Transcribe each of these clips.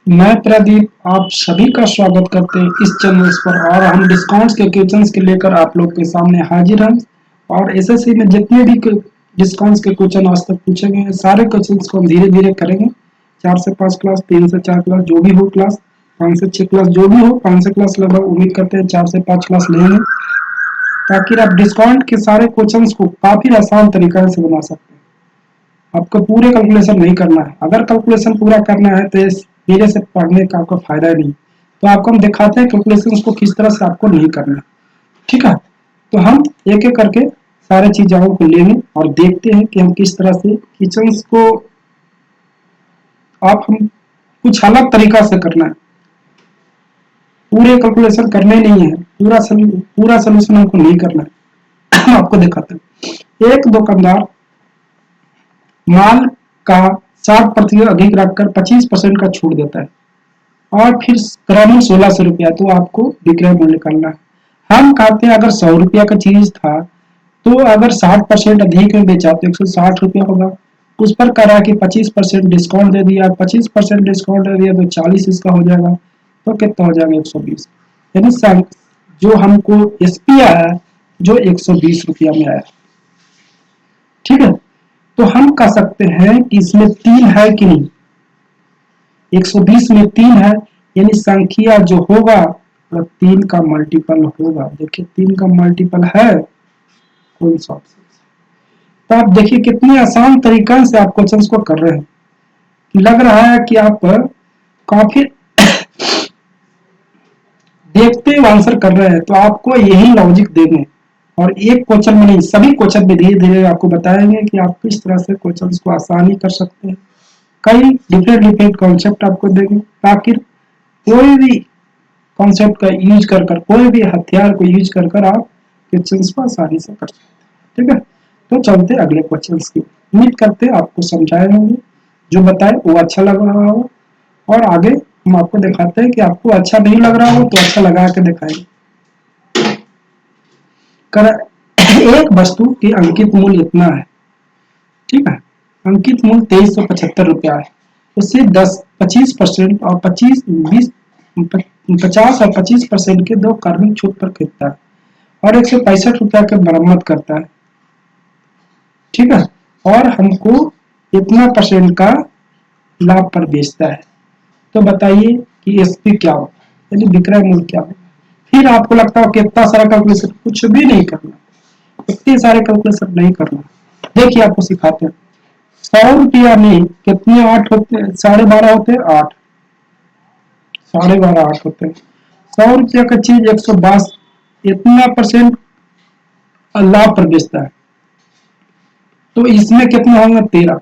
मैं प्रदीप आप सभी का स्वागत करते हैं इस चैनल पर। और हम डिस्काउंट्स के क्वेश्चंस के लेकर आप लोग के सामने हाजिर हैं। और एसएससी में जितने भी डिस्काउंट्स के क्वेश्चन आज तक पूछे गए हैं, सारे क्वेश्चंस को हम धीरे धीरे करेंगे। 4 से 5 क्लास, 3 से 4 क्लास, जो भी हो क्लास, 5 से 6 क्लास, जो भी हो 5 से क्लास लगभग उम्मीद करते हैं 4 से 5 क्लास लेंगे, ताकि आप डिस्काउंट के सारे क्वेश्चंस को काफी आसान तरीके से बना सकते हैं। आपको पूरे कैलकुलेशन नहीं करना है। अगर कैलकुलेशन पूरा करना है तो मेरे से पढ़ने का आपको फायदा नहीं। तो आपको हम दिखाते हैं कैलकुलेशन को किस तरह से आपको नहीं करना है। ठीक है, तो हम एक एक करके सारे चीजों को लेंगे और देखते हैं कि हम किस तरह से किचन को आप हम कुछ अलग तरीका से करना है। पूरे कैलकुलेशन करने नहीं है, पूरा सोल्यूशन हमको नहीं करना है। आपको दिखाते हैं। एक दुकानदार माल का 60% अधिक रखकर 25% का छूट देता है और फिर ग्रामीण 1600 रुपया, तो आपको विक्रय मूल्य निकालना है। हम कहते हैं अगर 100 रुपया का चीज था तो अगर 60% अधिक में बेचा तो 160 रुपया होगा। उस पर कह रहा है कि 25% डिस्काउंट दे दिया, 25% डिस्काउंट दे दिया तो 40 इसका हो जाएगा, तो कितना हो जाएगा 120। यानी जो हमको एसपी आया, जो 120 रुपया में आया। ठीक है, तो हम कह सकते हैं कि इसमें 3 है कि नहीं। 120 में 3 है, यानी संख्या जो होगा वो 3 का मल्टीपल होगा। देखिए 3 का मल्टीपल है कौन सा ऑप्शन। तो आप देखिए कितने आसान तरीका से आप क्वेश्चन को कर रहे हैं। लग रहा है कि आप काफी देखते हुए आंसर कर रहे हैं, तो आपको यही लॉजिक देंगे और एक क्वेश्चन में नहीं, सभी क्वेश्चन में धीरे धीरे आपको बताएंगे कि आप किस तरह से क्वेश्चन को आसानी कर सकते हैं। कई डिफरेंट डिफरेंट कॉन्सेप्ट आपको देंगे, ताकि कोई भी कॉन्सेप्ट का यूज कर कोई भी हथियार को यूज कर आप क्वेश्चन को आसानी से कर सकते हैं। ठीक है, तो चलते अगले क्वेश्चन की। उम्मीद करते आपको समझाए होंगे, जो बताए वो अच्छा लग रहा हो, और आगे हम आपको दिखाते हैं कि आपको अच्छा नहीं लग रहा हो तो अच्छा लगा के दिखाएंगे। एक वस्तु की अंकित मूल्य इतना है। ठीक है, अंकित मूल्य 2375 रुपया है। उससे 25% और 50 और 25% के 2 कार्बनिक छूट पर खरीदता है और 165 रुपया की मरम्मत करता है। ठीक है, और हमको इतना परसेंट का लाभ पर बेचता है। तो बताइए कि एसपी क्या होगा, यानी विक्रय मूल्य क्या होगा। फिर आपको लगता है कि इतना सारा कैलकुलेशन कुछ भी नहीं करना, इतने सारे कैलकुलेशन नहीं करना। देखिए आपको सिखाते हैं। 100 रुपया में कितने 8 होते हैं, 12.5 होते हैं, 8, 12.5 होते हैं। 100 रुपया का चीज 162 इतना परसेंट लाभ पर बेचता है, तो इसमें कितने होंगे 13।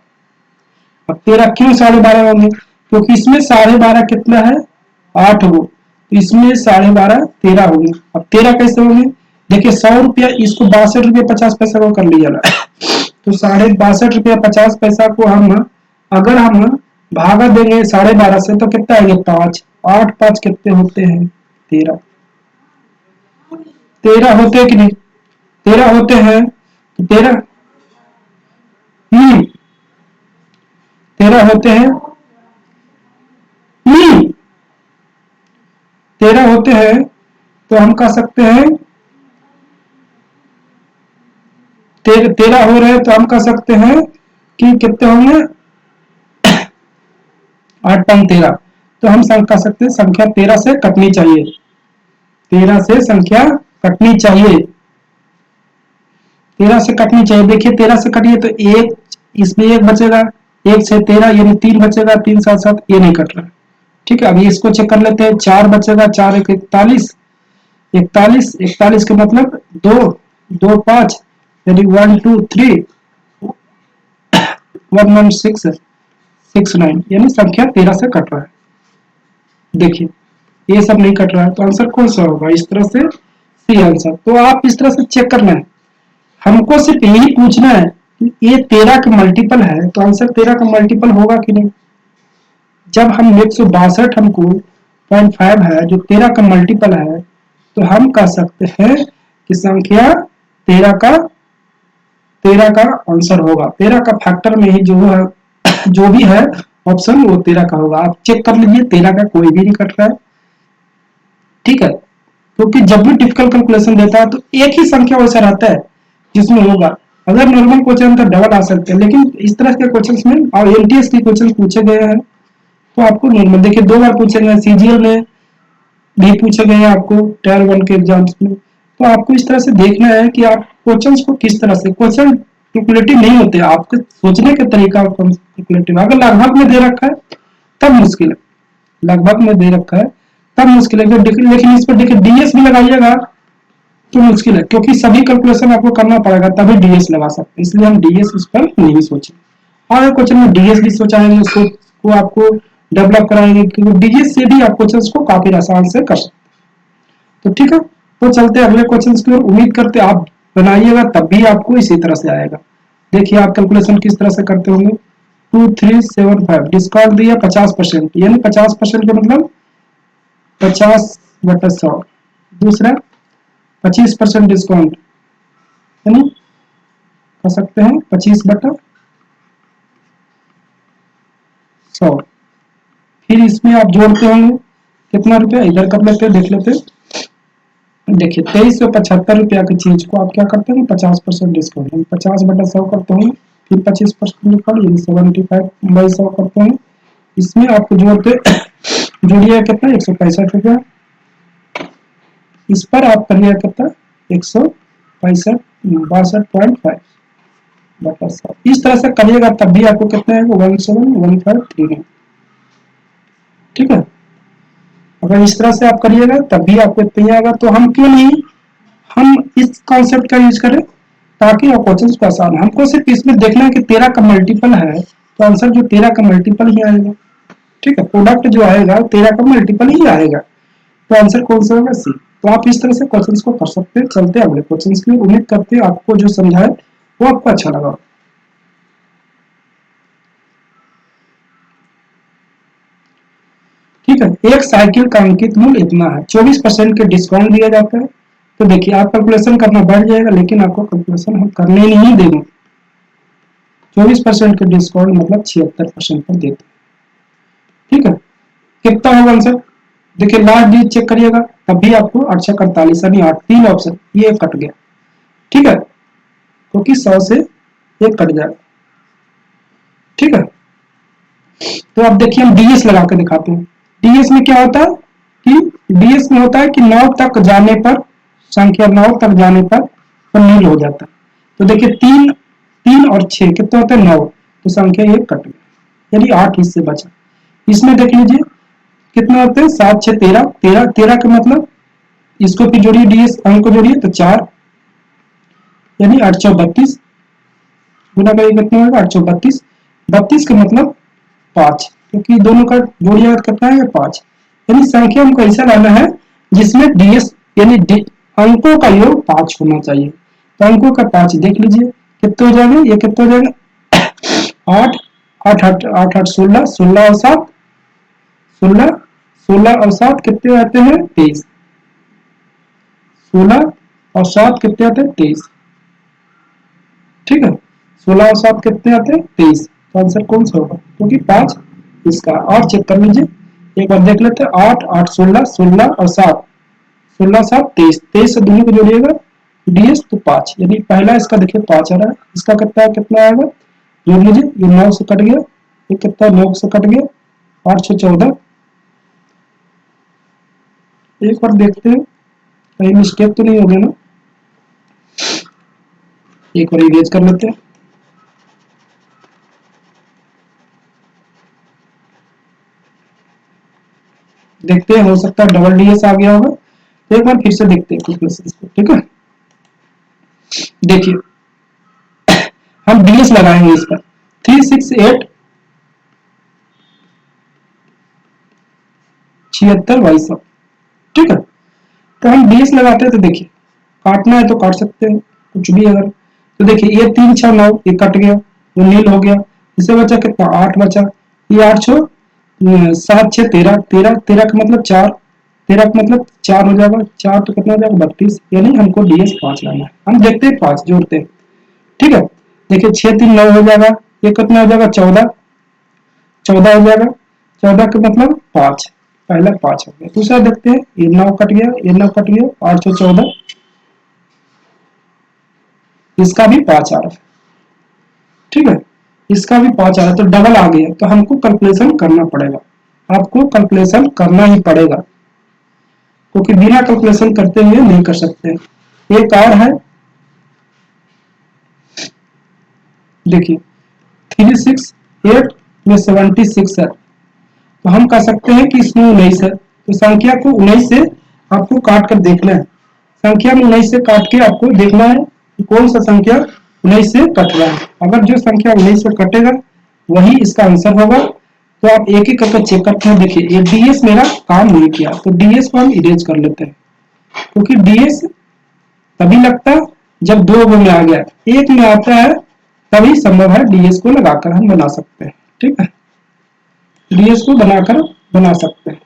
अब 13 क्यों 12.5 होंगे, क्योंकि इसमें 12.5 कितना है 8 हो, तो इसमें 12.5 13 होंगे। अब 13 कैसे होंगे, देखिए 100 रुपया इसको 62 रुपया 50 पैसा को कर लिया तो 62 रुपया 50 पैसा को हम अगर हम भागा देंगे 12.5 से तो कितना आएंगे 5, 8 5 कितने होते हैं 13। 13 होते हैं कि नहीं, 13 होते हैं, तो 13 13 होते हैं, 13 होते हैं, तो हम कह सकते हैं 13 हो रहे हैं, तो हम कह सकते हैं कि कितने होंगे 8 5 13। तो हम कह सकते हैं संख्या 13 से कटनी चाहिए, 13 से संख्या कटनी चाहिए, 13 से कटनी चाहिए। देखिए 13 से कटिए तो एक, इसमें एक बचेगा, 1 से 13 यानी 3 बचेगा, 3 7 7 ये नहीं कट रहा। ठीक है, अभी इसको चेक कर लेते हैं। 4 बचेगा, 4 1 41, 41 41 के मतलब 2 2 5 यानी 1 2 3 1 1 6 6 9, यानी संख्या 13 से कट रहा है। देखिए ये सब नहीं कट रहा है, तो आंसर कौन सा होगा, इस तरह से सी आंसर। तो आप इस तरह से चेक करना है, हमको सिर्फ यही पूछना है कि ये 13 का मल्टीपल है, तो आंसर 13 का मल्टीपल होगा कि नहीं। जब हम 162 हमको 0.5 है जो 13 का मल्टीपल है, तो हम कह सकते हैं कि संख्या 13 का आंसर होगा। 13 का फैक्टर में ही जो है जो भी है ऑप्शन वो 13 का होगा। आप चेक कर लीजिए, 13 का कोई भी नहीं कट रहा है। ठीक है, क्योंकि जब भी डिफिकल्ट कैलकुलेशन देता है तो एक ही संख्या वैसा रहता है जिसमें होगा। अगर नॉर्मल क्वेश्चन तो डबल आ सकते हैं, लेकिन इस तरह के क्वेश्चन में और एलटीएस के क्वेश्चन पूछे गए हैं तो आपको नॉर्मल देखिए 2 बार पूछेंगे, सीजीएल में भी पूछे गए हैं आपको टायर 1 के एग्जाम्स में। तो आपको इस तरह से देखना है कि आप क्वेश्चंस को किस तरह से, क्वेश्चन कैलकुलेटिव नहीं होते, आपके सोचने का तरीका कैलकुलेटिव। अगर लगभग में दे रखा है तब मुश्किल है, लगभग में दे रखा है तब मुश्किल है। लेकिन इस पर देखिए डीएस भी लगाइएगा तो मुश्किल है, क्योंकि सभी कैलकुलेशन आपको करना पड़ेगा तभी डीएस लगा सकते हैं, इसलिए हम डीएस इस पर नहीं सोचे। और क्वेश्चन में डीएस भी सोचाएंगे, उसको को आपको डेवलप कराएंगे, क्योंकि डीएस से भी आप क्वेश्चन को काफी आसान से कर सकते हैं। तो ठीक है, तो चलते हैं अगले क्वेश्चन की ओर। उम्मीद करते आप बनाइएगा तब भी आपको इसी तरह से आएगा। देखिए आप कैलकुलेशन किस तरह से करते होंगे। 2375 डिस्काउंट दिया 50%, यानी 50% का मतलब 50/100। दूसरा 25% डिस्काउंट, यानी कर सकते हैं 25/100। फिर इसमें आप जोड़ते होंगे कितना रुपया, इधर कर लेते हैं, देख लेते हैं। देखिए 2375 रुपया की चीज को आप क्या करते हैं 50% डिस्काउंट, 50/100 करते हैं, फिर 25% डिस्काउंट यानी 75/100 करते हैं। इसमें आपको जोड़ते जोड़िए कितना 165 रुपया, इस पर आप करिए कितना 162.5 बटा 100। इस तरह से करिएगा तब भी आपको कितना है 17153। ठीक है, अगर इस तरह से आप करिएगा तब भी आपको इतना ही आएगा। तो हम क्यों नहीं हम इस कॉन्सेप्ट का यूज करें ताकि क्वेश्चन को आसान, हमको सिर्फ इसमें देखना है कि 13 का मल्टीपल है तो आंसर जो 13 का मल्टीपल ही आएगा। ठीक है, प्रोडक्ट जो आएगा 13 का मल्टीपल ही आएगा, तो आंसर कौन सा होगा सी। तो आप इस तरह से क्वेश्चंस को कर सकते हैं। चलते हैं अगले क्वेश्चंस की। उम्मीद करते हैं आपको जो समझाए वो आपको अच्छा लगा। ठीक है, एक साइकिल का अंकित मूल्य इतना है, 24% के डिस्काउंट दिया जाता है। तो देखिए आप कैलकुलेशन करना बढ़ जाएगा, लेकिन आपको कैलकुलेशन हम करने नहीं देंगे। 24% के डिस्काउंट मतलब 76% पर देते हैं। ठीक है, कितना होगा आंसर, देखिए लास्ट डिजिट चेक करिएगा तब भी आपको 848 यानी 8 तीन ऑप्शन ये कट गया। ठीक है, क्योंकि 100 से एक कट जाएगा। ठीक है, तो अब देखिए हम डीएस लगा के दिखाते हैं। डीएस में क्या होता है कि डीएस में होता है कि 9 तक जाने पर, संख्या 9 तक जाने पर नील हो जाता है। तो देखिए 3 3 और 6 कितना होता है 9, तो संख्या ये कट गई, यानी 8 हिस्से बचा। इसमें देख लीजिए कितना होते हैं 7 6 13, 13 13 का मतलब इसको भी जोड़िए, डीएस अंक को जोड़िए तो 4, यानी 832 गुना करिए कितना होगा 832। 32 का मतलब 5, क्योंकि दोनों का जोड़िया कितना है 5। यानी संख्या हमको ऐसा लाना है जिसमें डीएस यानी अंकों का योग 5 होना चाहिए। तो अंकों का 5 देख लीजिए कितने हो जाएंगे, ये कितने हो जाएंगे 8 8 8 8 8 16, 16 और 7 16, 16 और 7 कितने आते हैं 23, 16 और 7 कितने आते हैं 23। ठीक है, 16 और 7 कितने आते हैं 23। तो आंसर कौन सा होगा, क्योंकि 5 इसका। और चेक कर लीजिए एक बार देख लेते हैं, 8 8 16, 16 और 7, 16 7 23, 23 से दोनों को जोड़िएगा डीएस तो 5, यानी पहला इसका देखिए 5 आ रहा है। इसका कितना कितना आएगा जोड़ लीजिए, ये 9 से कट गया, ये कितना 9 से कट गया 8 से 14। एक बार देखते हैं कहीं मिस्टेक तो नहीं हो गया ना, एक बार इरेज कर लेते हैं। देखते हैं हो सकता है डबल डीएस आ गया होगा, तो एक बार फिर से देखते हैं कैलकुलेशन को। ठीक है, देखिए हम डीएस लगाएंगे इस पर 368 76 22। ठीक है, तो हम डीएस लगाते हैं तो देखिए काटना है तो काट सकते हैं कुछ भी अगर। तो देखिए ये 3 6 9 ये कट गया, वो नील हो गया, इससे बचा कितना 8 बचा, ये 8 6 7 6 13, 13 13 का मतलब 4, 13 का मतलब 4 हो जाएगा, 4 तो कितना हो जाएगा 32, यानी हमको डीएस 5 लाना है। हम देखते हैं 5 जोड़ते हैं। ठीक है, देखिए 6 3 9 हो जाएगा, ये कितना हो जाएगा 14, 14 हो जाएगा। 14 का मतलब 5, पहला 5 हो गया। दूसरा देखते हैं, ये 9 कट गया, ये 9 कट गया, 8 से 14, इसका भी 5 आ रहा है, ठीक है, इसका भी 5 आ रहा है, तो डबल आ गया। तो हमको कैलकुलेशन करना पड़ेगा, आपको कैलकुलेशन करना ही पड़ेगा, क्योंकि बिना कैलकुलेशन करते हुए नहीं कर सकते। एक और है, देखिए 368 में 76 है, तो हम कह सकते हैं कि इसमें 19 है। तो संख्या को 19 से आपको काट कर देखना है, संख्या में 19 से काट के आपको देखना है कि कौन सा संख्या 19 से कट रहा है। अगर जो संख्या 19 से कटेगा वही इसका आंसर होगा। तो आप एक एक करके चेक करते हैं। देखिए ये डीएस मेरा काम नहीं किया, तो डीएस को हम इरेज कर लेते हैं, क्योंकि डीएस तभी लगता जब दो में आ गया, एक में आता है तभी संभव है डीएस को लगाकर हम बना सकते हैं, ठीक है, डीएस को बनाकर बना सकते हैं।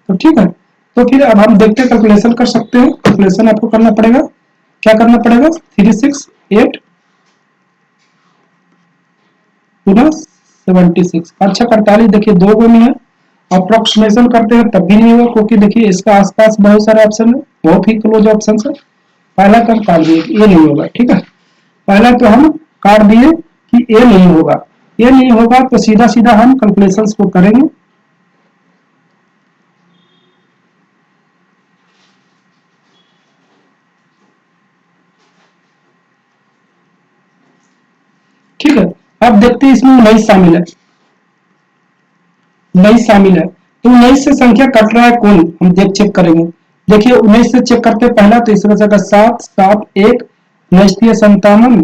तो ठीक है, तो फिर अब हम देखते हैं, कैलकुलेशन कर सकते हैं। कैलकुलेशन आपको करना पड़ेगा, क्या करना पड़ेगा, 368 गुना 76, अच्छा 48, देखिए दो गो में है, अप्रोक्सीमेशन करते हैं तब भी नहीं होगा, क्योंकि देखिए इसका आसपास बहुत सारे ऑप्शन है, बहुत ही क्लोज ऑप्शन है। पहला तो हम काट दिए, ये नहीं होगा, ठीक है, पहला तो हम काट दिए कि ये नहीं होगा, ये नहीं होगा, तो सीधा सीधा हम कैलकुलेशंस को करेंगे। ठीक है, अब देखते हैं इसमें 19 शामिल है, 19 शामिल है, तो 19 से संख्या कट रहा है कौन, हम देख चेक करेंगे। देखिए 19 से चेक करते हैं, पहला तो इसमें से 7 7 1 59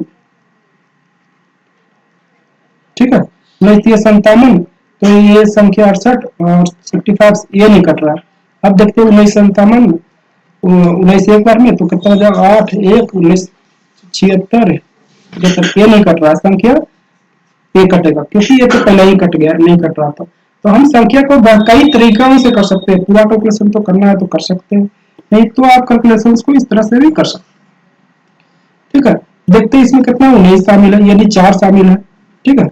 ठीक है, 59 तो ये संख्या 68 और 65 ये नहीं कट रहा है। अब देखते हैं 19 19 एक बार में तो कितना हो जाएगा, 8 1 19 76 ये नहीं कट रहा है, संख्या ये कटेगा, क्योंकि ये तो पहले ही कट गया, नहीं कट रहा था। तो हम संख्या को कई तरीकों से कर सकते हैं, पूरा कैलकुलेशन तो करना है तो कर सकते हैं, नहीं तो आप कैलकुलेशन को इस तरह से भी कर सकते हैं, ठीक है। देखते हैं इसमें कितना 19 शामिल है, यानी 4 शामिल है, ठीक है,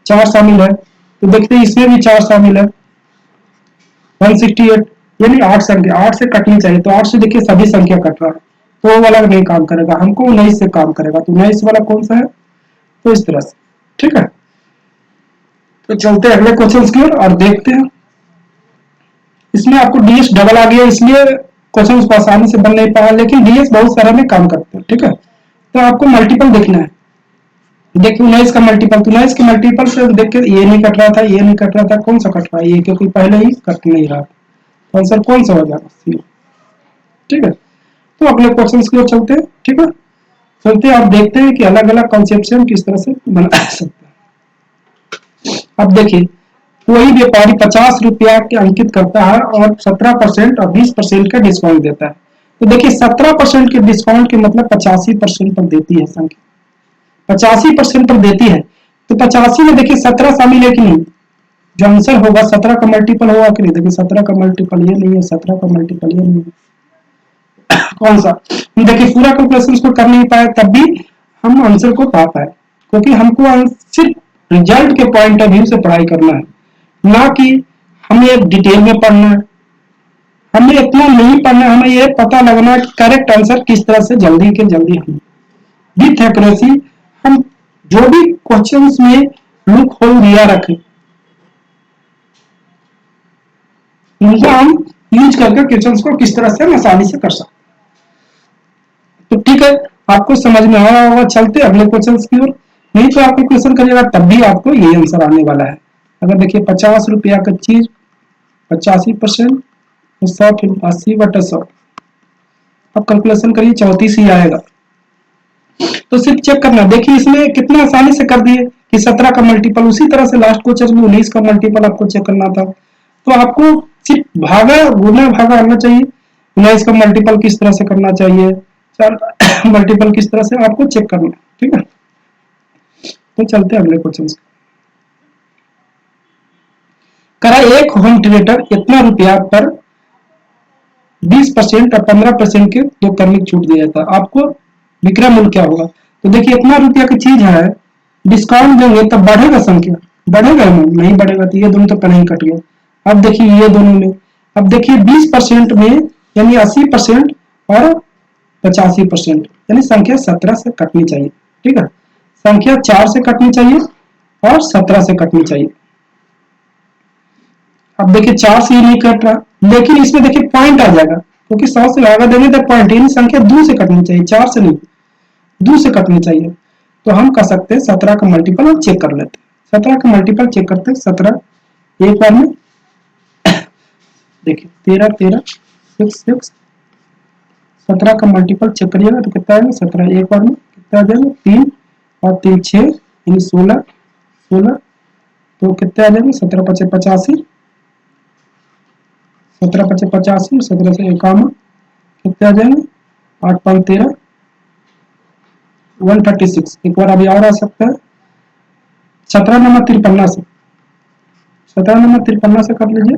4 शामिल है, तो देखते हैं इसमें भी 4 शामिल है, 168 यानी 8 संख्या, 8 से कटनी चाहिए, तो 8 से देखिए सभी संख्या कट रहा है, तो वो वाला नहीं काम करेगा, हमको 19 से काम करेगा। तो 19 वाला कौन सा है, तो इस तरह से, ठीक है। तो चलते हैं अगले क्वेश्चन की ओर और देखते हैं। इसमें आपको डीएस डबल आ गया, इसलिए क्वेश्चन को आसानी से बन नहीं पाया, लेकिन डीएस बहुत सारा में काम करते हैं, ठीक है। तो आपको मल्टीपल देखना है, देखिए 19 का मल्टीपल, तो 19 के मल्टीपल से देख के ये नहीं कट रहा था, ये नहीं कट रहा था, कौन सा कट रहा है, ये, क्योंकि पहले ही कट नहीं रहा, तो आंसर कौन सा हो जाएगा, सी, ठीक है। तो अगले क्वेश्चन की ओर चलते हैं, ठीक है, चलते हैं, आप देखते हैं कि अलग अलग कॉन्सेप्शन किस तरह से बना सकते हैं। अब देखिए कोई व्यापारी 50 रुपया के अंकित करता है और 17% और 20% का डिस्काउंट देता है, तो देखिए 17% के डिस्काउंट के मतलब 85% पर देती है संख्या, 85% पर देती है, तो 85 में देखिए 17 शामिल है कि नहीं, जो आंसर होगा 17 का मल्टीपल होगा कि नहीं, देखिए 17 का मल्टीपल ये नहीं है, 17 का मल्टीपल ये नहीं है, कौन सा, देखिए पूरा कैलकुलेशन को कर नहीं पाए तब भी हम आंसर को पा पाए, क्योंकि हमको सिर्फ रिजल्ट के पॉइंट ऑफ व्यू से पढ़ाई करना है, ना कि हमें डिटेल में पढ़ना है, हमें इतना नहीं पढ़ना, हमें ये पता लगना है कि करेक्ट आंसर किस तरह से जल्दी के जल्दी हम विथ एक्यूरेसी हम जो भी क्वेश्चंस में लुक होल दिया रखें उनको हम यूज करके क्वेश्चंस को किस तरह से हम आसानी से कर सकते। तो ठीक है, आपको समझ में आया होगा, चलते अगले क्वेश्चन की ओर, नहीं तो आपको क्वेश्चन करिएगा तब भी आपको ये आंसर आने वाला है। अगर देखिए 50 रुपया का चीज 85% तो 100 फिर 80/100, अब कैलकुलेशन करिए 34 ही आएगा। तो सिर्फ चेक करना, देखिए इसमें कितना आसानी से कर दिए कि 17 का मल्टीपल, उसी तरह से लास्ट क्वेश्चन में 19 का मल्टीपल आपको चेक करना था, तो आपको सिर्फ भागा गुना भागा आना चाहिए, 19 का मल्टीपल किस तरह से करना चाहिए, मल्टीपल किस तरह से आपको चेक करना, ठीक है। तो चलते हैं अगले क्वेश्चन। करा एक होम थिएटर इतना रुपया पर 20% और 15% के दो क्रमिक छूट दिया जाता है, आपको विक्रय मूल्य क्या होगा, तो देखिए इतना रुपया की चीज है, डिस्काउंट देंगे तब बढ़ेगा संख्या, बढ़ेगा नहीं बढ़ेगा, तो ये दोनों तो पहले ही कट गया। अब देखिए ये दोनों में, अब देखिए 20% में यानी 80% और 85%, यानी संख्या 17 से कटनी चाहिए। ठीक है, संख्या 4 से कटनी चाहिए और 17 से कटनी चाहिए। अब देखिए 4 से ही नहीं कट रहा, लेकिन इसमें देखिए पॉइंट आ जाएगा, क्योंकि 100 से आगे देंगे तो पॉइंट, यानी संख्या 2 से कटनी चाहिए, 4 से नहीं, 2 से कटनी चाहिए। तो हम कर सकते हैं 17 का मल्टीपल हम चेक कर लेते हैं। 17 का मल्टीपल चेक करते हैं। 17 एक बार में देखिए 13 13 6 6, 17 का मल्टीपल चेक करिएगा तो कितना आएगा, 17 एक बार में कितना आ जाएगा, 3 और 3 6 यानी 16 16, तो कितने आ जाएंगे, 17 पचे 85, 17 पचे 85, 17 से 51 कितने आ जाएंगे, 8 5 13 136। एक बार अभी और आ सकता है 17 नंबर तिरपन्ना से, 17 नंबर तिरपन्ना से कर लीजिए,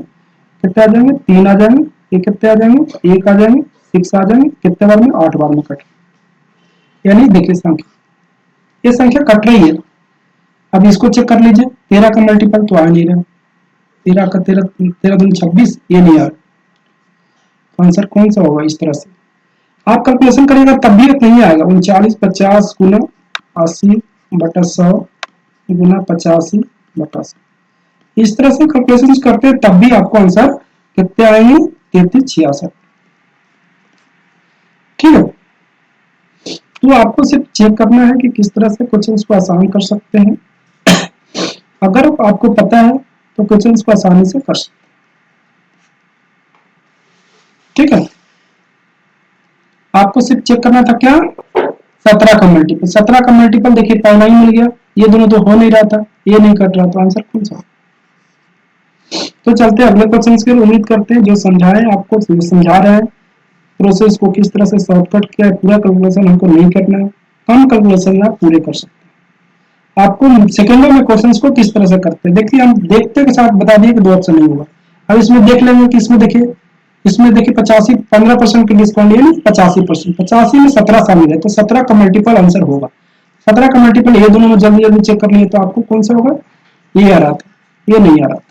कितने आ जाएंगे, 3 आ जाएंगे, ये कितने आ जाएंगे, 1 आ जाएंगे, 6 आ जाएंगे, कितने बार में, 8 बार में कट, यानी देखिए संख्या, ये संख्या कट रही है। अब इसको चेक कर लीजिए, 13 का मल्टीपल तो आ नहीं रहा, 13 का 13 13 दूनी 26, ये नहीं आ रहा, आंसर कौन सा होगा। इस तरह से आप कैलकुलेशन करेगा तब भी नहीं आएगा। 39 50 गुना 80 बटा 100 गुना 85 बटा 100, इस तरह से कैलकुलेशन करते हैं तब भी आपको आंसर कितने आएंगे, 33 66। ठीक है, तो आपको सिर्फ चेक करना है कि किस तरह से क्वेश्चंस को आसान कर सकते हैं। अगर आपको पता है तो क्वेश्चंस को आसानी से कर सकते हैं। ठीक है, आपको सिर्फ चेक करना था क्या, 17 का मल्टीपल। 17 का मल्टीपल देखिए पहला ही मिल गया, ये दोनों तो हो नहीं रहा था, ये नहीं कट रहा, तो आंसर कौन सा। तो चलते हैं अगले क्वेश्चन की ओर। उम्मीद करते हैं जो समझाए आपको, समझा रहे हैं प्रोसेस को किस तरह से शॉर्टकट किया है, पूरा कैलकुलेशन हमको नहीं करना है, कम कैलकुलेशन में आप पूरे कर सकते हैं। आपको सेकेंडों में क्वेश्चंस को किस तरह से करते हैं, देखिए हम देखते के साथ बता दिए कि 2 ऑप्शन नहीं होगा। अब इसमें देख लेंगे कि इसमें देखिए, 85 15% की डिस्काउंट, यानी 85%, 85 में 17 शामिल है, तो 17 का मल्टीपल आंसर होगा। 17 का मल्टीपल ये दोनों में जल्दी जल्दी चेक कर लिए, तो आपको कौन सा होगा, ये आ रहा था, ये नहीं आ रहा था।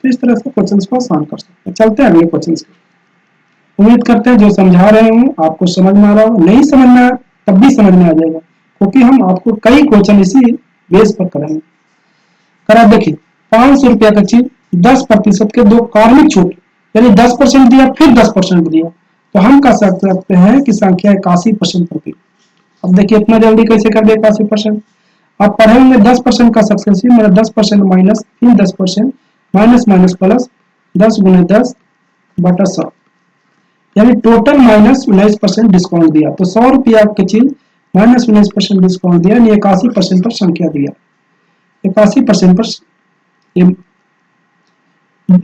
तो इस तरह से क्वेश्चंस को आसान कर सकते हैं। चलते हैं अगले क्वेश्चन की। उम्मीद करते हैं जो समझा रहे हूँ आपको समझ में आ रहा हो, नहीं समझ में आया तब भी समझ में आ जाएगा, क्योंकि हम आपको कई क्वेश्चन इसी बेस पर करेंगे। करा देखिए, 500 रुपया का चीज 10% के 2 कार्मिक छूट, यानी 10% दिया फिर 10% दिया, तो हम कह सकते हैं कि संख्या 81% होगी। अब देखिए इतना जल्दी कैसे कर दे 81%। आप पढ़े होंगे 10% का सक्सेसिव, मतलब 10% माइनस, फिर 10% माइनस माइनस प्लस, 10 गुने 10 बटा 100, यानी टोटल माइनस 19% डिस्काउंट दिया, तो 100 रुपया की चीज माइनस 19% डिस्काउंट दिया, यानी 81% पर संख्या दिया, 81% पर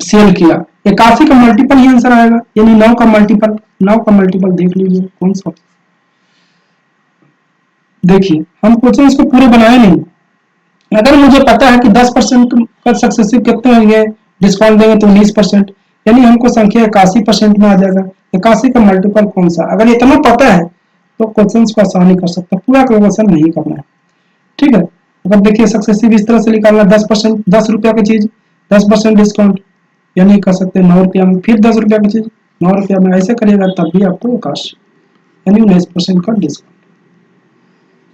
सेल किया। 81 का मल्टीपल ही आंसर आएगा, यानी 9 का मल्टीपल, 9 का मल्टीपल देख लीजिए कौन सा। देखिए हम क्वेश्चन इसको पूरे बनाए नहीं, अगर मुझे पता है कि 10% का सक्सेसिव कितने होंगे, डिस्काउंट देंगे तो 19%, यानी हमको संख्या 81% में आ जाएगा। 81 का मल्टीपल कौन सा, अगर इतना पता है तो क्वेश्चन को आसानी कर सकते हैं, पूरा कैलकुलेशन नहीं करना है। ठीक है, अगर देखिए सक्सेसिव इस तरह से निकालना, 10%, 10 रुपया की चीज 10% डिस्काउंट, यानी कर सकते हैं 9 रुपया में, फिर 10 रुपया की चीज 9 रुपया में, ऐसे करिएगा तब भी आपको 81 यानी 19% का डिस्काउंट,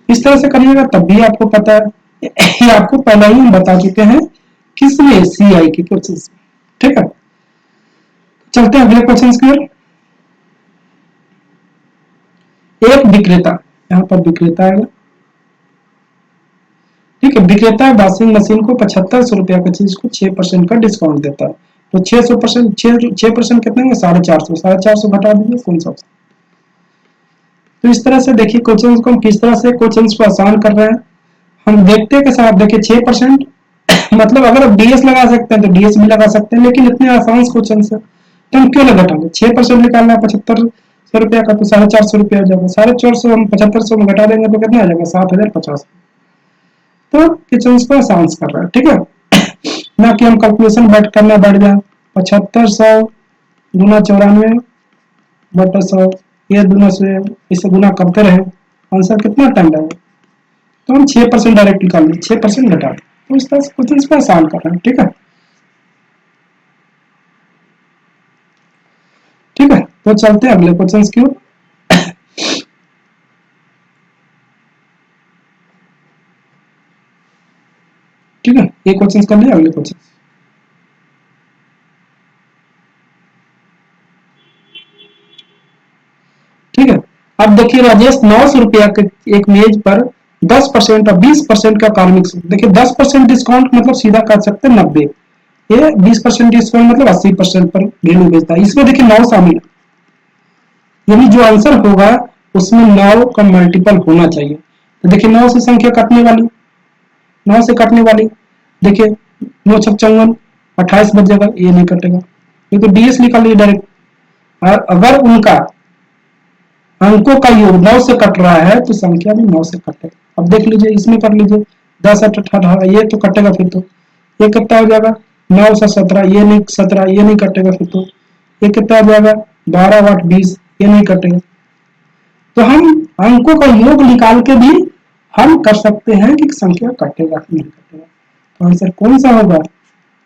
इस तरह से करिएगा तब भी आपको पता है। ये आपको पहले ही हम बता चुके हैं किसमें, सीआई के क्वेश्चन। ठीक है, चलते हैं अगले क्वेश्चन की ओर। एक विक्रेता, यहाँ पर विक्रेता है, ठीक है, विक्रेता वॉशिंग मशीन को 7500 रुपया की चीज को 6% का डिस्काउंट देता है, तो 600%, 6% कितने होंगे, 450, 450 घटा दीजिए कौन सा। तो इस तरह से देखिए क्वेश्चन को हम किस तरह से क्वेश्चन को आसान कर रहे हैं, हम देखते के साथ। देखिए 6% मतलब अगर आप डीएस लगा सकते हैं तो डीएस भी लगा सकते हैं, लेकिन इतने आसान क्वेश्चन है तो हम क्यों ना घटा लें। 6% निकालना है 7500 रुपया का, तो 450 रुपया हो जाएगा, 450 हम 7500 में घटा देंगे तो कितना आ जाएगा, 7050। तो क्वेश्चन को आसान कर रहा है। ठीक है, ना कि हम कैलकुलेशन करना बैठ जाए, 7500 गुना 94 बटा 100, ये गुना से इसे गुना करते रहे, आंसर कितना टाइम लगेगा, तो हम 6% डायरेक्ट निकाल लें, 6% घटा दें। तो इस तरह से क्वेश्चन को आसान करना है। ठीक है, ठीक है, तो चलते हैं अगले क्वेश्चन की ओर। ठीक है, ये क्वेश्चन कर लिया, अगले क्वेश्चन। ठीक है, अब देखिए राजेश, 900 रुपया के एक मेज पर 10% और 20% का कार्मिक शुल्क। देखिए 10% डिस्काउंट मतलब सीधा कर सकते हैं 90, ये 20% डिस्काउंट मतलब 80% पर वैल्यू बेचता है। इसमें देखिए 9 शामिल है, यानी जो आंसर होगा उसमें 9 का मल्टीपल होना चाहिए। तो देखिए 9 से संख्या कटने वाली, 9 से कटने वाली, देखिए 9 छक 54, 28 बच जाएगा, ये नहीं कटेगा, ये तो डीएस निकाल लिया डायरेक्ट। और अगर उनका अंकों का योग 9 से कट रहा है तो संख्या भी 9 से कटेगा। अब देख लीजिए, इसमें कर लीजिए 10 8 18, ये तो कटेगा, फिर तो ये कितना हो जाएगा 9 से 17, ये नहीं 17, ये नहीं कटेगा, फिर तो ये कितना हो जाएगा 12 8 20, ये नहीं कटेगा। तो हम अंकों का योग निकाल के भी हम कर सकते हैं कि संख्या कटेगा कि नहीं कटेगा। तो आंसर कौन सा होगा,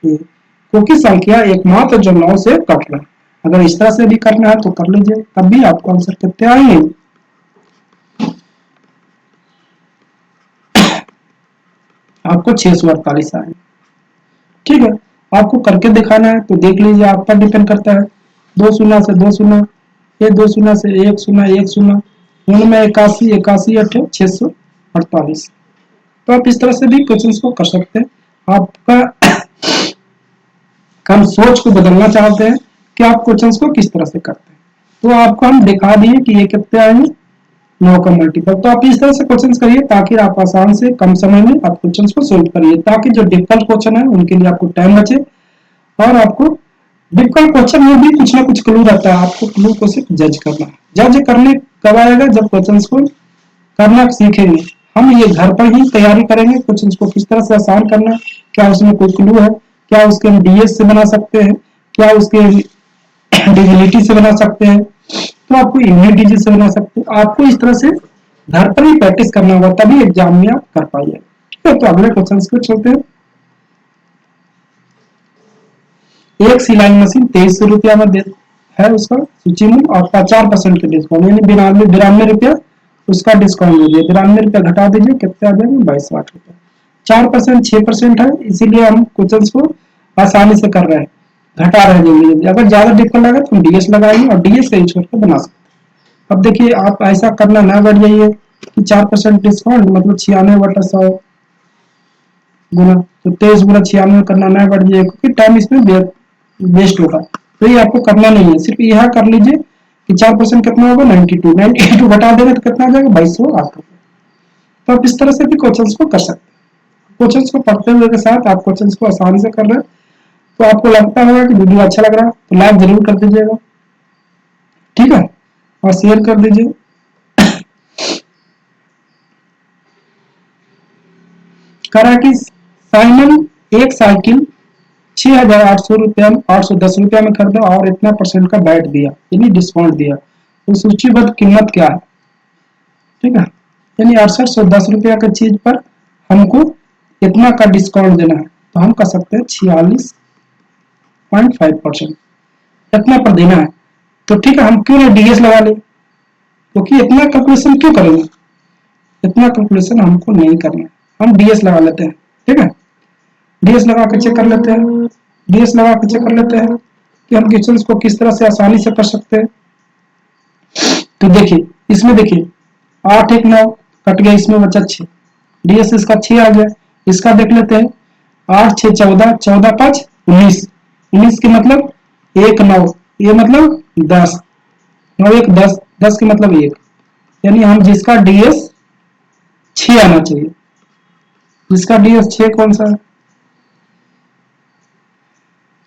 ये, क्योंकि संख्या एकमात्र जो 9 से कट रहा है। अगर इस तरह से भी करना है तो कर लीजिए, तब भी आपको आंसर कितने आएंगे, आपको 648 आएंगे। ठीक है, आपको करके दिखाना है तो देख लीजिए, आप पर डिपेंड करता है। 2 शून्य से 2 शून्य, ये 2 शून्य से 1 शून्य 1 शून्य, में 81 81 8 648। तो आप इस तरह से भी क्वेश्चन को कर सकते हैं। आपका हम सोच को बदलना चाहते हैं कि आप क्वेश्चन को किस तरह से करते हैं, तो आपको हम दिखा दिए कि ये कितने आएंगे 9 का मल्टीपल। तो आप इस तरह से क्वेश्चन करिए ताकि आप आसान से कम समय में आप क्वेश्चन को सोल्व करिए, ताकि जो डिफिकल्ट क्वेश्चन है उनके लिए आपको टाइम बचे। और आपको डिफिकल्ट क्वेश्चन में भी कुछ ना कुछ क्लू रहता है, आपको क्लू को सिर्फ जज करना है। जज करने कब आएगा, जब क्वेश्चन को करना सीखेंगे। हम ये घर पर ही तैयारी करेंगे, क्वेश्चन को किस तरह से आसान करना है, क्या उसमें कोई क्लू है, क्या उसके हम डीएस से बना सकते हैं, क्या उसके डिजिलिटी से बना सकते हैं, तो आपको यूनिट डिजिट से बना सकते हैं। आपको इस तरह से घर पर ही प्रैक्टिस करना होगा, तभी एग्जाम में आप कर पाइए। ठीक है, तो अगले क्वेश्चन को चलते हैं। एक सिलाई मशीन 2300 रुपया में है उसका सूची में, और 50% के डिस्काउंट, यानी 92 रुपया उसका डिस्काउंट दे दिया। 92 रुपया घटा दीजिए, कितने आ जाएंगे 22 रुपया। 4% 6% है, इसीलिए हम क्वेश्चन को आसानी से कर रहे हैं, घटा रहे हैं जल्दी। अगर ज्यादा डिफिकल्ट लगा तो हम डीएस लगाएंगे और डीएस का यूज करके बना सकते हैं। अब देखिए, आप ऐसा करना ना बढ़ जाइए कि 4% डिस्काउंट मतलब 96/100 गुना, तो 23 गुना 96 करना ना बढ़ जाए, क्योंकि टाइम इसमें वेस्ट होगा। तो ये आपको करना नहीं है, सिर्फ यह कर लीजिए कि 4% कितना होगा 92 घटा देंगे तो कितना आ जाएगा 2208 रुपये। तो आप इस तरह से भी क्वेश्चन को कर सकते हैं। क्वेश्चन को पढ़ते हुए के साथ आप क्वेश्चन को आसानी से कर रहे हैं, तो आपको लगता होगा कि वीडियो अच्छा लग रहा है तो लाइक जरूर कर दीजिएगा। ठीक है, और शेयर कर दीजिए। करा कि साइमन एक साइकिल 6,800 रुपया 810 रुपया में खरीदा और इतना परसेंट का बैट दिया, यानी डिस्काउंट दिया, तो सूचीबद्ध कीमत क्या है। ठीक है, यानी 6810 रुपया की चीज पर हमको इतना का डिस्काउंट देना है, तो हम कर सकते हैं 46.5%, इतना पर देना है। तो ठीक है, हम क्यों ना डीएस लगा ले, क्योंकि इतना कैलकुलेशन क्यों करेंगे, इतना कैलकुलेशन हमको नहीं करना है, हम डीएस लगा लेते हैं। ठीक है, डीएस लगा के चेक कर लेते हैं, डीएस लगा के चेक कर लेते हैं कि हम क्वेश्चन को किस तरह से आसानी से कर सकते हैं। तो देखिए, इसमें देखिए 8 1 9 कट गया, इसमें बचा 6, डीएस इसका 6 आ गया। इसका देख लेते हैं, 8 6 14, 14 5 19, 19 के मतलब 1 9, ये मतलब 10, 9 1 10, 10 के मतलब 1, यानी हम जिसका डीएस 6 आना चाहिए, जिसका डीएस 6 कौन सा है।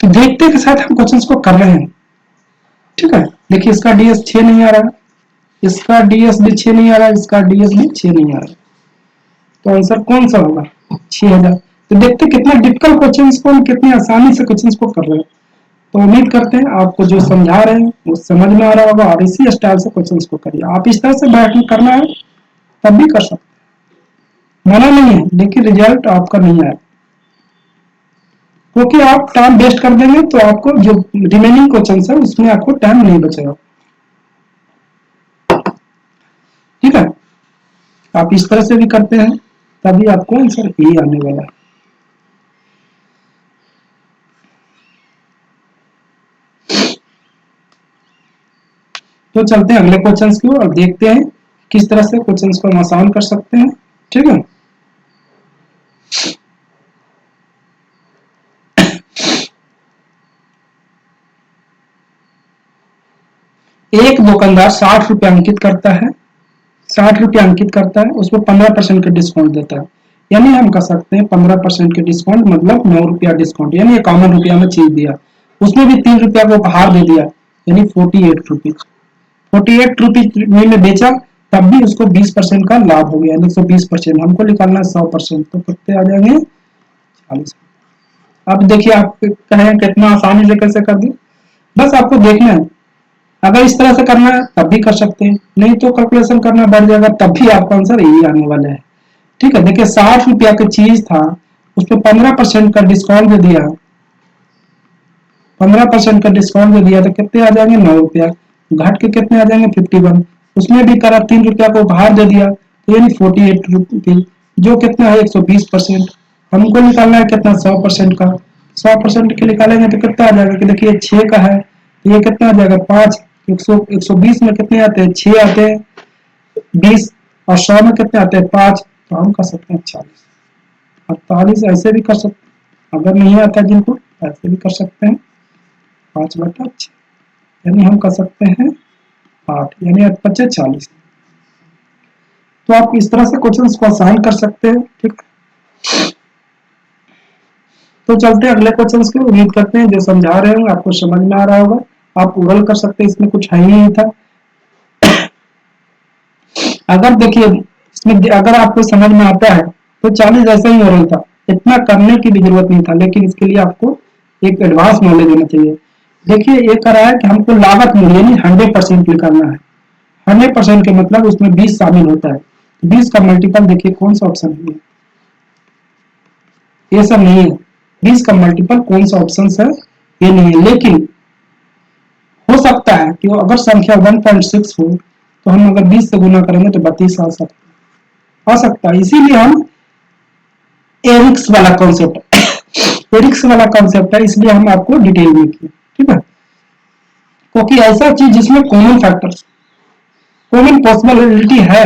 तो देखते के साथ हम क्वेश्चन को कर रहे हैं। ठीक है, देखिए इसका डीएस 6 नहीं आ रहा है, इसका डीएस भी 6 नहीं आ रहा है, इसका डीएस भी 6 नहीं आ रहा है, तो आंसर कौन सा होगा 6000। तो देखते कितना डिफिकल्ट क्वेश्चन को हम कितनी आसानी से क्वेश्चन को कर रहे हैं। तो उम्मीद करते हैं आपको जो समझा रहे हैं वो समझ में आ रहा होगा, और इसी स्टाइल से क्वेश्चन को करिए। आप इस तरह से बैठ करना है तब भी कर सकते हैं, मना नहीं है, लेकिन रिजल्ट आपका नहीं आएगा। क्योंकि आप टाइम वेस्ट कर देंगे तो आपको जो रिमेनिंग क्वेश्चन है उसमें आपको टाइम नहीं बचेगा। ठीक है, आप इस तरह से भी करते हैं तभी आपको आंसर यही आने वाला है। तो चलते हैं अगले क्वेश्चन की ओर और देखते हैं किस तरह से क्वेश्चन को हम आसान कर सकते हैं। ठीक है, एक दुकानदार 60 रुपये अंकित करता है, 60 रुपये अंकित करता है, उसमें 15% का डिस्काउंट देता है। यानी हम कह सकते हैं 15% के डिस्काउंट मतलब 9 रुपया डिस्काउंट, यानी 51 रुपया में चीज दिया, उसमें भी 3 रुपया को उपहार दे दिया, यानी 48 रुपीज। 48 रुपीज में बेचा तब भी उसको 20% का लाभ हो गया, यानी 120%। हमको निकालना है 100%, तो कितने आ जाएंगे 40। अब देखिए आप कहें कितना आसानी से कैसे कर दी, बस आपको देखना है। अगर इस तरह से करना है तब भी कर सकते हैं, नहीं तो कैलकुलेशन करना बढ़ जाएगा तब भी आपका आंसर यही आने वाला है। ठीक है, देखिए 60 रुपया का चीज था, उसपे 15% का डिस्काउंट दे दिया, 15% का डिस्काउंट दे दिया तो कितने आ जाएंगे 9 रुपया, घट के कितने आ जाएंगे 51। उसमें भी करा 3 रुपया को उपहार दे दिया, तो यानी 48 रुपीज, जो कितना है 120%। हमको निकालना है कितना 100% का, 100% के निकालेंगे तो कितना आ जाएगा कि देखिए 6 का है, तो ये कितना आ जाएगा 5, 120 में कितने आते हैं 6 आते हैं, 20 और 100 में कितने आते हैं 5, तो हम कर सकते हैं 40। 48 ऐसे भी कर सकते, अगर नहीं आता जिनको ऐसे भी कर सकते हैं 5/6, यानी हम कर सकते हैं 8, यानी 8×5 = 40। तो आप इस तरह से क्वेश्चंस को आसान कर सकते हैं। ठीक है, तो चलते हैं अगले क्वेश्चंस की। उम्मीद करते हैं जो समझा रहे होंगे आपको समझ में आ रहा होगा। आप ओरल कर सकते हैं, इसमें कुछ है ही नहीं था। अगर देखिए इसमें अगर आपको समझ में आता है तो 40 ऐसा ही ओरल था, इतना करने की भी जरूरत नहीं था, लेकिन इसके लिए आपको एक एडवांस नॉलेज होना चाहिए। देखिए ये कह रहा है कि हमको लागत मूल्य यानी 100% निकालना है। 100% के मतलब उसमें 20 शामिल होता है, 20 का मल्टीपल देखिए कौन सा ऑप्शन है, ये सब नहीं है। 20 का मल्टीपल कौन सा ऑप्शन है ये नहीं है, लेकिन हो सकता है कि अगर संख्या 1.6 हो तो हम अगर 20 से गुना करेंगे तो 32 आ सकता है। इसीलिए हम एरिक्स वाला कॉन्सेप्ट एरिक्स वाला कॉन्सेप्ट है, इसलिए हम आपको डिटेल में किए। ठीक है, क्योंकि ऐसा चीज जिसमें कॉमन फैक्टर्स कॉमन पॉसिबिलिटी है,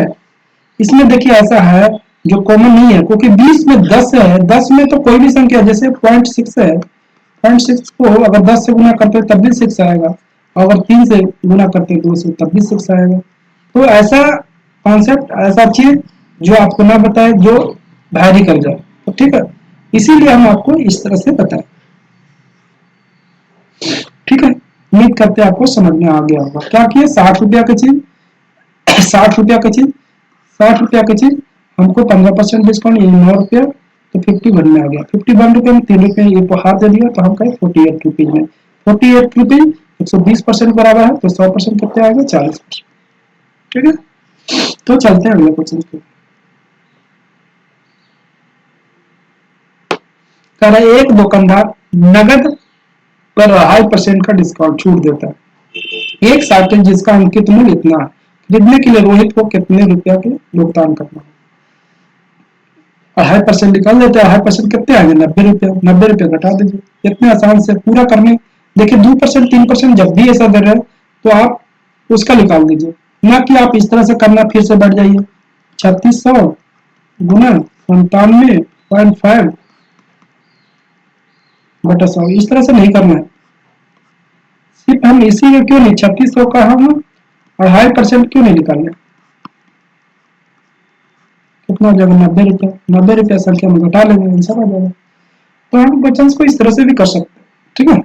इसमें देखिए ऐसा है जो कॉमन नहीं है, क्योंकि 20 में 10 है, 10 में तो कोई भी संख्या जैसे 0.6 है, 0.6 को अगर 10 से गुना करते हैं तब भी 6 आएगा, और अगर 3 से गुना करते हैं 2 से तब भी 6 आएगा। तो ऐसा कॉन्सेप्ट, ऐसा चीज जो आपको ना बताए, जो वैरी कर जाए, तो ठीक है, इसीलिए हम आपको इस तरह से बताएं। ठीक है, उम्मीद करते हैं आपको समझ में आ गया होगा। क्या किया 60 रुपया की चीज 60 रुपया की चीज 60 रुपया की चीज हमको 15% डिस्काउंट यानी 9 रुपया, तो 51 में आ गया। 51 रुपये में 3 रुपये ये उपहार दे दिया, तो हम कहें 48 रुपीज में 48 रुपीज 120% बराबर है, तो 100% कितने आएगा 40%। ठीक है, तो चलते हैं अगले क्वेश्चन पे। कह रहे एक दुकानदार नगद पर 2.5% का डिस्काउंट छूट देता है। एक साइकिल जिसका अंकित मूल्य इतना है, खरीदने के लिए रोहित को कितने रुपया के भुगतान करना है। 2.5% निकाल देते हैं, 2.5% कितने आएंगे 90 रुपया, 90 रुपया घटा दीजिए। इतने आसान से पूरा करने, देखिए 2% 3% जब भी ऐसा दे रहे हैं तो आप उसका निकाल दीजिए, ना कि आप इस तरह से करना फिर से बढ़ जाइए 3600 गुना 97.5 बटा 100, इस तरह से नहीं करना है। सिर्फ हम इसी में क्यों नहीं 3600 का हम 2.5% क्यों नहीं निकालना, कितना हो जाएगा 90 रुपया, 90 रुपया संख्या में घटा लेंगे आंसर आ जाएगा। तो हम क्वेश्चन को इस तरह से भी कर सकते हैं। ठीक है,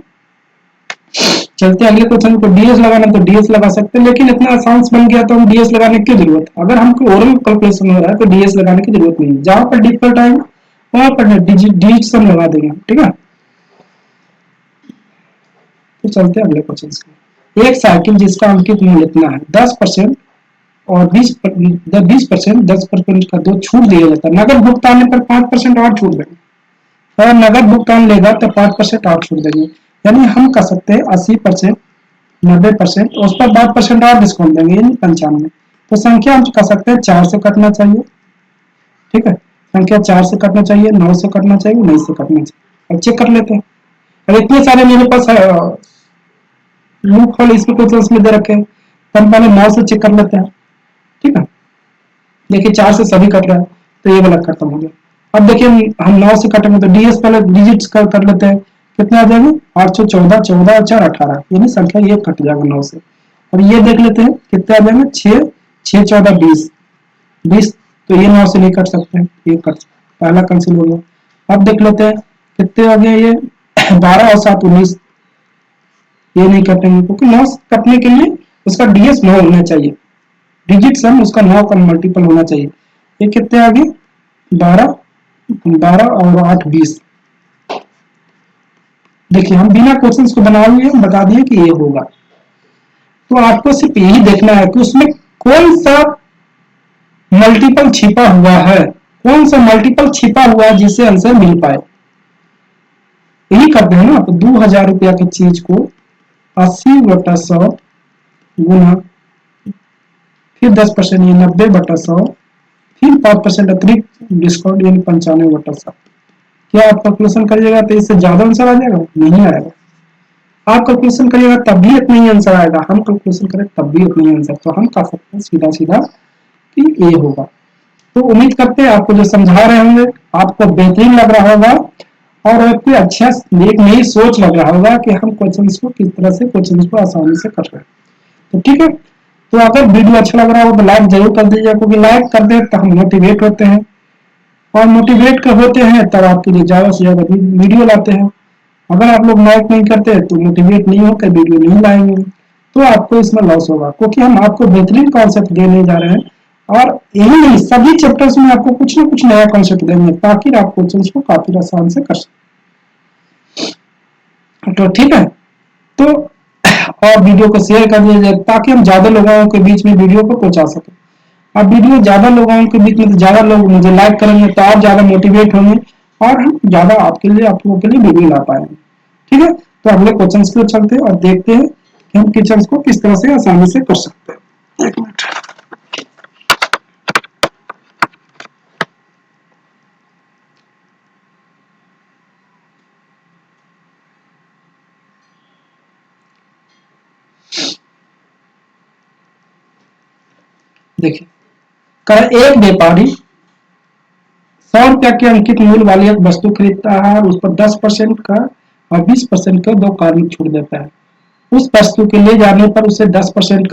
चलते अगले क्वेश्चन को। डीएस लगाना तो डीएस लगा सकते हैं, लेकिन इतना आसान बन गया तो हम डीएस लगाने की जरूरत, अगर हमको ओरल कैलकुलेशन हो रहा है तो डीएस लगाने की जरूरत नहीं है। जहां पर डिफिकल्ट आएगा वहां पर डिजिट सम लगा देंगे। ठीक है, तो चलते हैं अगले क्वेश्चन के। एक साइकिल जिसका अंकित मूल्य इतना है 10% और 20% 10% का दो छूट दिया जाता है, नगद भुगतान पर 5% और छूट देंगे। अगर नगद भुगतान लेगा तो 5% और छूट देंगे। यानी हम कर सकते हैं 80%, 90%, उस पर 5% और डिस्काउंट देंगे, यानी 95। तो संख्या हम कर सकते हैं 4 से कटना चाहिए। ठीक है, संख्या 4 से कटना चाहिए, 9 से कटना चाहिए, 19 से कटना चाहिए। अब चेक कर लेते हैं। अब इतने सारे मेरे पास लूप होल इसमें क्वेश्चन में दे रखे हैं, तो हम पहले 9 से चेक कर लेते हैं। ठीक है, देखिए 4 से सभी कट रहा है, तो ये वाला खत्म हो गया। अब देखिए हम 9 से कटेंगे तो डीएस पहले डिजिट्स कर लेते हैं। कितने आ जाएंगे? 814, 14 और 4 18, यानी संख्या ये कट जाएगा 9 से। और ये देख लेते हैं कितने आ जाएंगे? 6, 6 14 20, 20, तो ये 9 से नहीं कट सकते हैं, ये कट, पहला कैंसिल हो गया। अब देख लेते हैं कितने आ गए ये 12 और 7 19, ये नहीं कटेंगे क्योंकि 9 कटने के लिए उसका डीएस 9 होना चाहिए, डिजिट सम उसका 9 का मल्टीपल होना चाहिए। ये कितने आ गए? 12, 12 और 8 20। देखिए हम बिना क्वेश्चंस को बनाए हुए हम बता दिए कि ये होगा। तो आपको सिर्फ यही देखना है कि उसमें कौन सा मल्टीपल छिपा हुआ है, कौन सा मल्टीपल छिपा हुआ है जिससे आंसर मिल पाए। यही करते हैं ना। तो 2000 रुपया की चीज को 80/100 गुना फिर 10%, ये 90/100, फिर 5% अतिरिक्त डिस्काउंट यानी 95/100। क्या आप कैलकुलेशन करिएगा तो इससे ज्यादा आंसर आ जाएगा? नहीं आएगा। आप कैलकुलेशन करिएगा तब भी इतना ही आंसर आएगा, हम कैलकुलेशन करें तब भी उतना ही आंसर। तो हम कह सकते हैं सीधा सीधा कि ये होगा। तो उम्मीद करते हैं आपको जो समझा रहे होंगे आपको बेहतरीन लग रहा होगा, और आपको अच्छा एक नई सोच लग रहा होगा कि हम क्वेश्चन को किस तरह से क्वेश्चन को आसानी से कर रहे हैं। तो ठीक है, तो अगर वीडियो अच्छा लग रहा हो तो लाइक जरूर कर दीजिए, क्योंकि लाइक कर दे तो हम मोटिवेट होते हैं, और मोटिवेट कर होते हैं तब आपके लिए ज्यादा से ज्यादा वीडियो लाते हैं। अगर आप लोग लाइक नहीं करते तो मोटिवेट नहीं होकर वीडियो नहीं लाएंगे, तो आपको इसमें लॉस होगा, क्योंकि हम आपको बेहतरीन कॉन्सेप्ट देने जा रहे हैं। और यही नहीं, सभी चैप्टर्स में आपको कुछ ना कुछ नया कॉन्सेप्ट देंगे ताकि आप क्वेश्चन को काफी आसान से कर सकें। तो ठीक है, तो और वीडियो को शेयर कर दिया जाए ताकि हम ज्यादा लोगों के बीच में वीडियो को पहुंचा सके। अब वीडियो ज्यादा लोगों के बीच में तो ज्यादा लोग मुझे लाइक करेंगे तो आप ज्यादा मोटिवेट होंगे, और हम ज्यादा आपके लिए आप लोगों के लिए वीडियो ला पाएंगे। ठीक है, तो अगले क्वेश्चन की ओर चलते हैं और देखते हैं कि हम क्वेश्चन को किस तरह से आसानी से कर सकते हैं। एक मिनट। देखिए, एक व्यापारी 100 रुपया के अंकित मूल्य वाली एक वस्तु खरीदता है और उस पर 10% का और 20% का 2 कार्मिक छूट देता है। उस वस्तु के ले जाने पर उसे 10%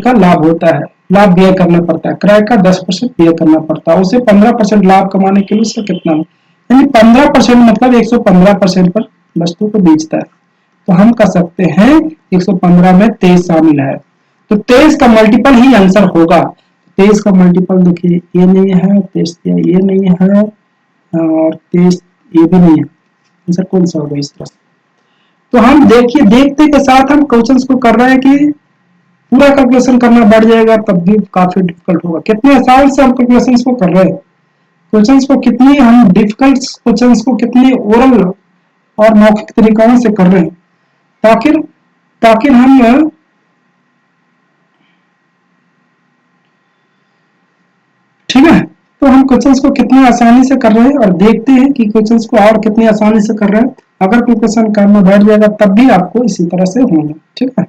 का लाभ होता है, लाभ व्यय करना पड़ता है, क्रय का 10% व्यय करना पड़ता है। उसे 15% लाभ कमाने के लिए उसे कितना, यानी 15% मतलब 115% पर वस्तु को बेचता है। तो हम कह सकते हैं 115 में 23 शामिल है, तो 23 का मल्टीपल ही आंसर होगा। 23 का मल्टीपल देखिए ये नहीं है, 23 ये नहीं है, और 23 ये भी नहीं है। आंसर कौन सा होगा इस तरह से? तो हम देखिए देखते के साथ हम क्वेश्चंस को कर रहे हैं कि पूरा कैलकुलेशन करना बढ़ जाएगा तब भी काफी डिफिकल्ट होगा। कितने आसान से हम कैलकुलेशंस को कर रहे हैं, क्वेश्चंस को कितनी हम डिफिकल्ट क्वेश्चंस को कितनी ओरल और मौखिक तरीकों से कर रहे हैं, ताकि ताकि हम ठीक है। तो हम क्वेश्चंस को कितनी आसानी से कर रहे हैं और देखते हैं कि क्वेश्चंस को और कितनी आसानी से कर रहे हैं। अगर कोई क्वेश्चन करना बढ़ जाएगा तब भी आपको इसी तरह से होगा। ठीक है,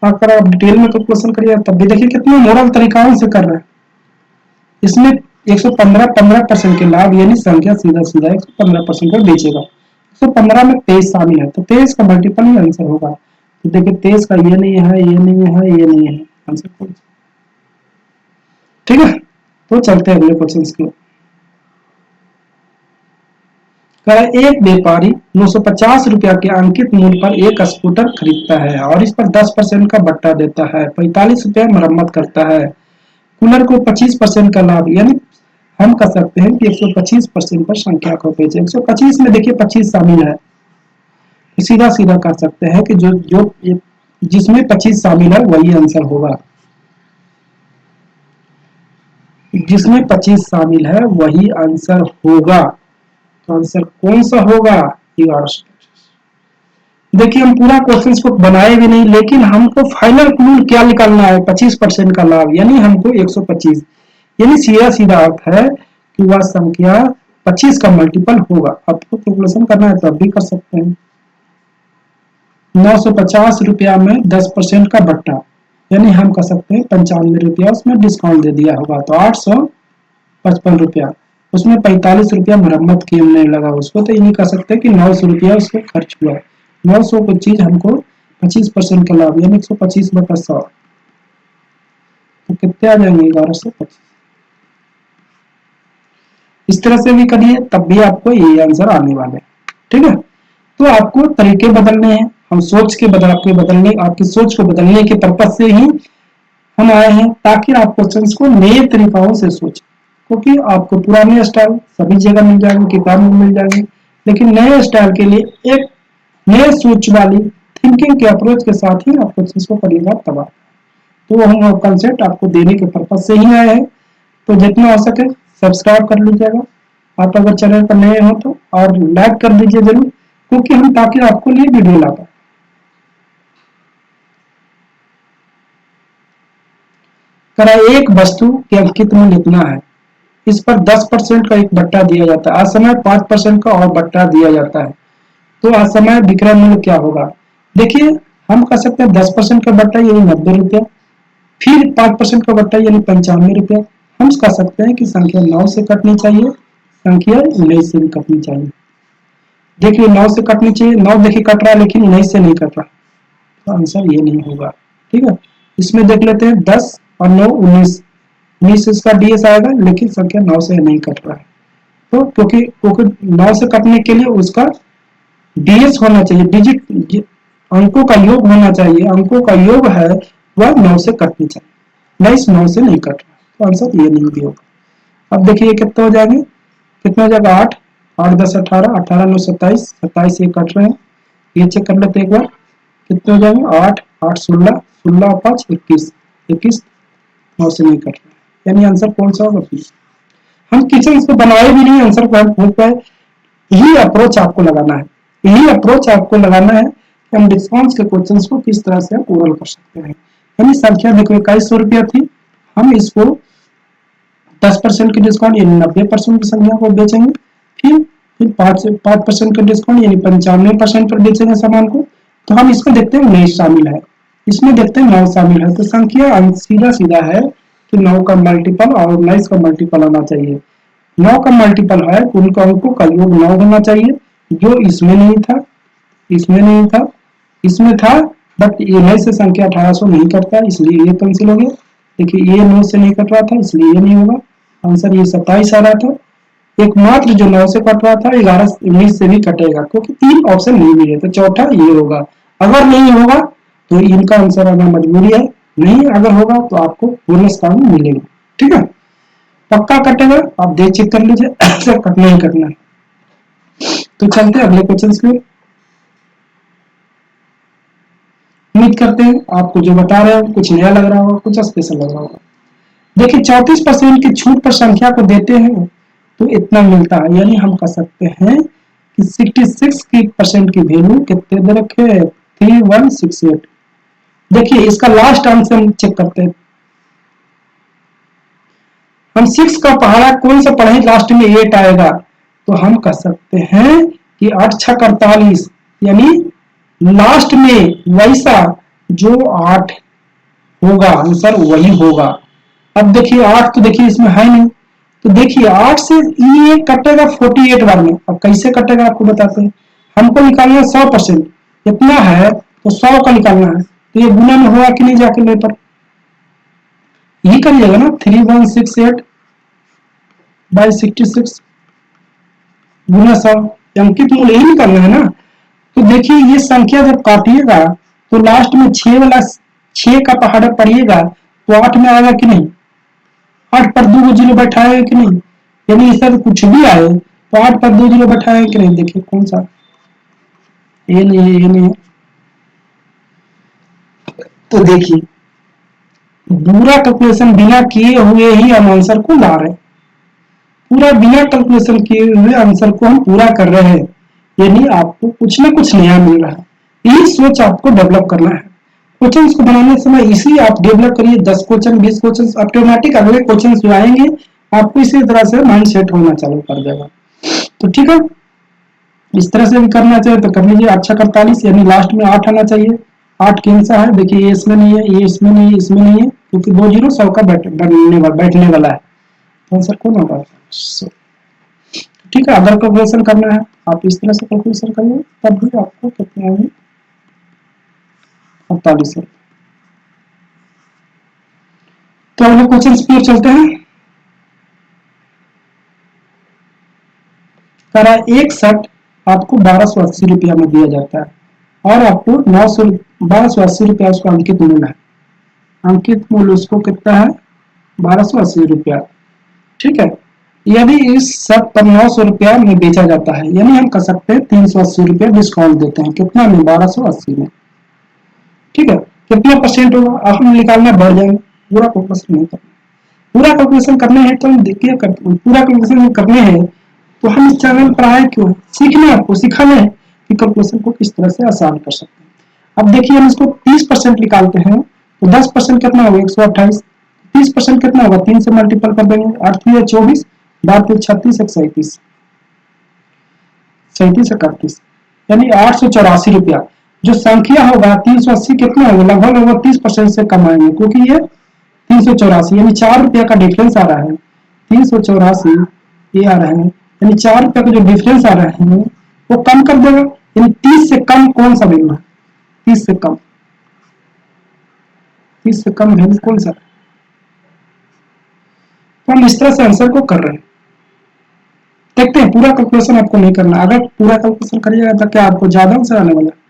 अगर आप डिटेल में कैलकुलेशन करिए तब भी देखिए कितने मोरल तरीकाओं से कर रहे हैं। इसमें 115 15% के लाभ, यानी संख्या सीधा सीधा 115% को बेचेगा। 115 में 23 शामिल है, तो 23 का मल्टीपल ही आंसर होगा। तो देखिए 23 का ये नहीं है, ये नहीं है, ये नहीं है, आंसर कौन सा? ठीक है, तो चलते हैं अगले क्वेश्चन की। एक व्यापारी 950 रुपया के अंकित मूल्य पर एक स्कूटर खरीदता है और इस पर 10% का बट्टा देता है, 45 रुपया मरम्मत करता है, कूलर को 25% का लाभ, यानी हम कह सकते हैं कि 125% पर संख्या को बेचे। 125 में देखिए 25 शामिल है, सीधा सीधा कह सकते हैं कि जो जो जिसमें 25 शामिल है वही आंसर होगा, जिसमें 25 शामिल है वही आंसर होगा। तो आंसर कौन सा होगा? 1125। देखिए हम पूरा क्वेश्चन को बनाए भी नहीं, लेकिन हमको फाइनल क्लू क्या निकालना है? 25% का लाभ, यानी हमको 125, यानी सीधा सीधा अर्थ है कि वह संख्या 25 का मल्टीपल होगा। आपको कैलकुलेशन करना है तो आप भी कर सकते हैं। 950 रुपया में 10% का बट्टा, यानी हम कह सकते हैं 95 रुपया उसमें डिस्काउंट दे दिया होगा, तो 855 रुपया। उसमें 45 रुपया मरम्मत की हमने लगा उसको, तो ये नहीं कह सकते कि 900 रुपया उसको खर्च हुआ। 900 को चीज हमको 25% का लाभ, यानी 125/100, तो कितने आ जाएंगे? 1125। इस तरह से भी करिए, तब भी आपको ये आंसर आने वाले हैं। ठीक है, तो आपको तरीके बदलने हैं, हम सोच के बदलने आपकी सोच को बदलने के पर्पज से ही हम आए हैं, ताकि आप क्वेश्चंस को नए तरीकों से सोचें। क्योंकि आपको पुराने स्टाइल सभी जगह मिल जाएंगे, किताब में मिल जाएंगे, लेकिन नए स्टाइल के लिए एक नए सोच वाली थिंकिंग के अप्रोच के साथ ही आप क्वेश्चंस को करिएगा तबाह। तो हम कंसेप्ट आपको देने के पर्पज से ही आए हैं। तो जितना हो सके सब्सक्राइब कर लीजिएगा, आप अगर चैनल पर नए हो तो, और लाइक कर दीजिए जरूर, क्योंकि हम ताकि आपको लिए वीडियो ला पाए। करा एक वस्तु के अंकित मूल्य कितना है, इस पर 10% का एक बट्टा दिया जाता है, असमय 5% का और बट्टा दिया जाता है, तो असमय विक्रय मूल्य क्या होगा? देखिए हम कह सकते हैं 10% का बट्टा यानी 90 रुपया, फिर 5% का बट्टा यानी 95 रुपया। हम कह सकते हैं कि संख्या 9 से कटनी चाहिए, संख्या 19 से भी कटनी चाहिए। देखिए 9 से कटनी चाहिए, 9 देखिए कट रहा है लेकिन 19 से नहीं कट रहा, तो आंसर ये नहीं होगा। ठीक है, इसमें देख लेते हैं 10 और 9 19, 19 इसका डीएस आएगा, लेकिन संख्या 9 से नहीं कट रहा है। तो क्योंकि क्योंकि 9 से कटने के लिए उसका डीएस होना चाहिए, डिजिट अंकों का योग होना चाहिए, अंकों का योग है वह 9 से कटनी चाहिए, 9 से नहीं कट रहा, तो आंसर ये नहीं भी होगा। अब देखिए कितना हो जाएंगे, कितना हो जाएगा? 8 8 10 18, 18 9 27, 27 ये कट रहे हैं, ये चेक कर लेते एक बार, कितने हो जाएंगे? 8 8 16, 16 5 21, 21 9 से नहीं कट रहा, यानी आंसर कौन सा होगा? हम किचन को बनाए भी नहीं, आंसर को हम पूछ पाए। यही अप्रोच आपको लगाना है, यही अप्रोच आपको लगाना है कि हम डिस्काउंट के क्वेश्चन को किस तरह से हम ओरल कर सकते हैं। यानी संख्या देखो 2100 रुपया थी, हम इसको 10% की डिस्काउंट यानी 90% की संख्या को बेचेंगे, फिर 5% का डिस्काउंट यानी 95% पर बेचेंगे सामान को, तो हम इसको देखते हैं 19 शामिल है, इसमें देखते हैं 9 शामिल है, तो संख्या सीधा सीधा है कि 9 का मल्टीपल और 19 का मल्टीपल आना चाहिए। 9 का मल्टीपल है तो उनका अंकों का योग 9 होना चाहिए, जो इसमें नहीं था, इसमें नहीं था, इसमें था, बट ये 9 से संख्या 1800 नहीं कटता, इसलिए ये कैंसिल हो गया। देखिए ये 9 से नहीं कट रहा था, इसलिए ये नहीं होगा, आंसर ये 27 आ रहा था। एकमात्र जो 9 से कट रहा था 11 19 से भी कटेगा, क्योंकि 3 ऑप्शन नहीं मिले, तो चौथा ये होगा। अगर नहीं होगा तो इनका आंसर आना मजबूरी है, नहीं अगर होगा तो आपको बोनस का मिलेगा। ठीक है, पक्का कटेगा, आप देख चेक कर लीजिए ऐसा कटना ही करना है। तो चलते हैं अगले क्वेश्चन पे। उम्मीद करते हैं आपको जो बता रहे हैं कुछ नया लग रहा होगा, कुछ स्पेशल लग रहा होगा। देखिए 34% की छूट पर संख्या को देते हैं तो इतना मिलता है, यानी हम कह सकते हैं कि 66% की वैल्यू कितने दे रखे हैं? 3168। देखिए इसका लास्ट आंसर हम चेक करते हैं, हम 6 का पहाड़ा कौन सा पढ़े, लास्ट में 8 आएगा, तो हम कह सकते हैं कि 8 6 48, यानी लास्ट में वैसा जो 8 होगा आंसर वही होगा। अब देखिए 8 तो देखिए इसमें है नहीं, तो देखिए 8 से ये कटेगा 48 बार में, अब कैसे कटेगा आपको बताते हैं। हमको निकालना है 100%, इतना है तो 100 का निकालना है, तो ये गुना में होगा कि नहीं जाके नहीं पर यही करिएगा ना, 3168 बाई 66 गुना 100, अंकित मूल्य यही निकालना है ना। तो देखिए ये संख्या जब काटिएगा तो लास्ट में 6 वाला 6 का पहाड़ा पड़िएगा तो 8 में आएगा कि नहीं, 8 पर 2 जीरो बैठाएगा कि नहीं, यानी इसका तो कुछ भी आए तो 8 पर 2 जीरो बैठाएगा कि नहीं। देखिए कौन सा, ये नहीं है, ये नहीं है, तो देखिए पूरा कैलकुलेशन बिना किए हुए ही हम आंसर को ला रहे हैं। पूरा बिना कैलकुलेशन किए हुए आंसर को हम पूरा कर रहे हैं, यानी आपको कुछ ना कुछ नया मिल रहा है। यही सोच आपको डेवलप करना है। क्वेश्चन को बनाने समय इसी आप डेवलप करिए, 10 क्वेश्चन 20 क्वेश्चन, ऑटोमेटिक अगले क्वेश्चन जो आएंगे आपको इसी तरह से माइंड सेट होना चालू कर देगा। तो ठीक है, इस तरह से भी करना चाहिए तो कर लीजिए। अच्छा 48 यानी लास्ट में 8 आना चाहिए। 8 कौन सा है, देखिए ये इसमें नहीं है, ये इसमें नहीं है, इसमें नहीं है, क्योंकि 2 जीरो 100 का बैठने वाला है। तो आंसर कौन होगा? ठीक है, अगर कैलकुलेशन करना है आप इस तरह से कैलकुलेशन करिए, तब भी आपको कितने आएंगे? 48। तो अगले क्वेश्चन की ओर चलते हैं। करा एक शर्ट आपको 1280 रुपया में दिया जाता है और आपको 1280 रुपया उसका अंकित मूल्य है। अंकित मूल्य उसको कितना है? 1280 रुपया। ठीक है, यदि इस शर्ट पर 900 रुपया में बेचा जाता है, यानी हम कर सकते हैं 380 रुपया डिस्काउंट देते हैं, कितना में? 1280 में। ठीक है, कितना परसेंट होगा अब हम निकालना बढ़ जाएंगे, पूरा कैलकुलेशन नहीं करना। पूरा कैलकुलेशन करने हैं तो हम देखिए पूरा कैलकुलेशन करने हैं तो हम इस चैनल पर आए क्यों? सीखना है, आपको सिखाना है कि कैलकुलेशन को किस तरह से आसान कर सकते हैं। अब देखिए हम इसको 30% निकालते हैं तो 10% कितना होगा? 128। 30% कितना होगा? 3 से मल्टीपल कर देंगे, 8 3 24, 12 36, 137, 37 31, यानी 884 रुपया। जो संख्या होगा 380 कितना होगा? लगभग लगभग 30% से कम आएंगे, क्योंकि ये 384 यानी 4 रुपया का डिफरेंस आ रहा है। 384 ये आ रहा है, यानी 4 रुपया का जो डिफरेंस आ रहा है वो कम कर देगा। यानी 30 से कम कौन सा वैल्यू है? 30 से कम, 30 से कम वैल्यू कौन सा? तो हम इस तरह से आंसर को कर रहे हैं। देखते हैं, पूरा कैलकुलेशन आपको नहीं करना। अगर पूरा कैलकुलेशन करिएगा तो क्या आपको ज्यादा आंसर आने वाला है?